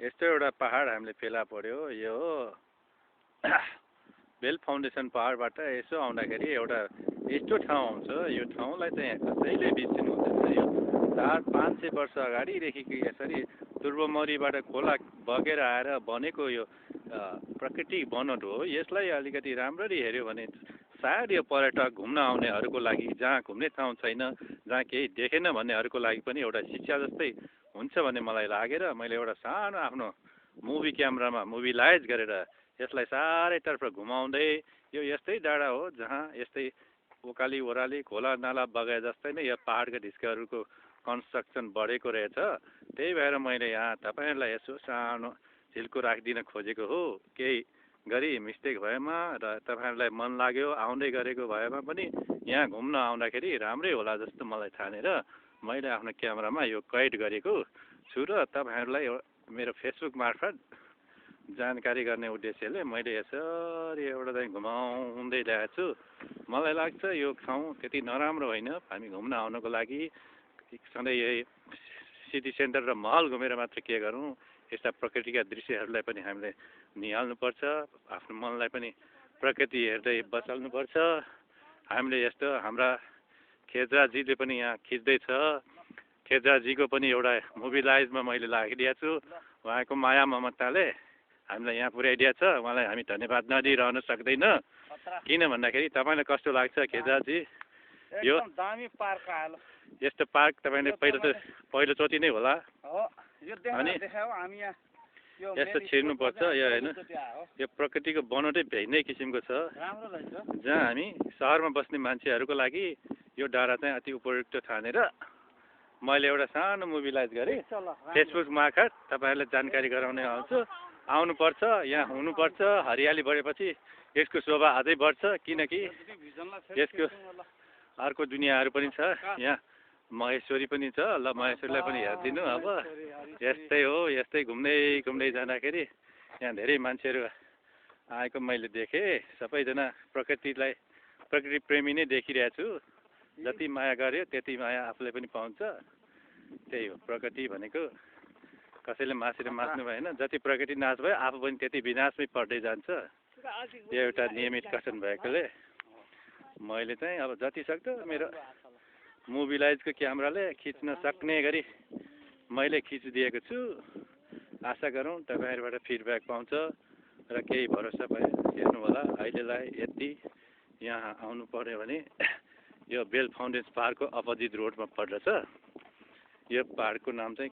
यस्तो एउटा पहाड हामीले फेला पर्यो यो हो बेल फाउन्डेसन पहाडबाट यसो आउँदाखेरि एउटा यस्तो ठाउँ आउँछ। यो ठाउँलाई चाहिँ कसैले बिर्सिनु हुँदैन। यो 400-500 वर्ष अगाडिदेखि यसरी तुर्बमरीबाट खोला बगेर आएर बनेको यो प्राकृतिक बनोट हो। यसलाई अलिकति राम्ररी हेऱ्यो भने सायद यो पर्यटक घुम्न आउनेहरूको लागि, जहाँ घुम्ने ठाउँ छैन, जहाँ केही देखेन भन्नेहरूको लागि पनि एउटा शिक्षा जस्तै हुन्छ भन्ने मलाई लागेर मैले एउटा सानो आफ्नो मुभी क्यामेरामा मुभिलाइज गरेर यसलाई चारैतर्फ घुमाउँदै यो यस्तै डाँडा हो जहाँ यस्तै ओकाली ओह्राली खोला नाला बगाए जस्तै नै यो पहाडका ढिस्काहरूको कन्स्ट्रक्सन बढेको रहेछ। त्यही भएर मैले यहाँ तपाईँहरूलाई यसो सानो झिल्को राखिदिन खोजेको हो। केही गरी मिस्टेक भएमा र तपाईँहरूलाई मन लाग्यो आउँदै गरेको भएमा पनि यहाँ घुम्न आउँदाखेरि राम्रै होला जस्तो मलाई ठानेर मैले आफ्नो क्यामेरामा यो कैद गरेको छु र तपाईँहरूलाई मेरो फेसबुक मार्फत जानकारी गर्ने उद्देश्यले मैले यसरी एउटा चाहिँ घुमाउँदै ल्याएको छु। मलाई लाग्छ यो ठाउँ त्यति नराम्रो होइन। हामी घुम्न आउनको लागि सधैँ यही सिटी सेन्टर र महल घुमेर मात्र के गरौँ, यस्ता प्रकृतिका दृश्यहरूलाई पनि हामीले निहाल्नुपर्छ। आफ्नो मनलाई पनि प्रकृति हेर्दै बचाल्नुपर्छ। हामीले यस्तो हाम्रा खेद्राजीले पनि यहाँ खिच्दैछ। खेद्राजीको पनि एउटा मुभिलाइजमा मैले लागिदिएको छु। उहाँको माया ममताले हामीलाई यहाँ पुर्याइदिएको छ। उहाँलाई हामी धन्यवाद नदिइरहन सक्दैन। किन भन्दाखेरि तपाईँलाई कस्तो लाग्छ खेद्राजी? यो दामी पार्क आयो। यस्तो पार्क तपाईँले पहिलोचोटि नै होला अनि यस्तो छिर्नुपर्छ। यो होइन, यो प्रकृतिको बनोटै भिन्नै किसिमको छ। जहाँ हामी सहरमा बस्ने मान्छेहरूको लागि यो डाँडा चाहिँ अति उपयुक्त ठानेर मैले एउटा सानो मुभिलाइज गरेँ। फेसबुक मार्फत तपाईँहरूलाई जानकारी गराउने आउँछु। आउनुपर्छ, यहाँ हुनुपर्छ। हरियाली बढेपछि यसको शोभा अझै बढ्छ। किनकि यसको अर्को दुनियाँहरू पनि छ। यहाँ महेश्वरी पनि छ। ल महेश्वरीलाई पनि हेरिदिनु। अब यस्तै हो, यस्तै घुम्दै घुम्दै जाँदाखेरि यहाँ धेरै मान्छेहरू आएको मैले देखेँ। सबैजना प्रकृति प्रेमी नै देखिरहेको छु। जति माया गर्यो त्यति माया आफूले पनि पाउँछ। त्यही हो प्रकृति भनेको। कसैले मासेर मास्नु भएन। जति प्रकृति नाश भयो आफू पनि त्यति विनाशमै पर्दै जान्छ। यो एउटा नियमित कथन भएकोले मैले चाहिँ अब जतिसक्दो मेरो मुभिलाइजको क्यामेराले खिच्न सक्ने गरी मैले खिचिदिएको छु। आशा गरौँ तपाईँहरूबाट फिडब्याक पाउँछ र केही भरोसा भयो हेर्नु होला। अहिलेलाई यति। यहाँ आउनु पर्यो भने यो बेल फाउन्डेसन पार्कको अपोजिट रोडमा पर्दछ। यो पार्कको नाम चाहिँ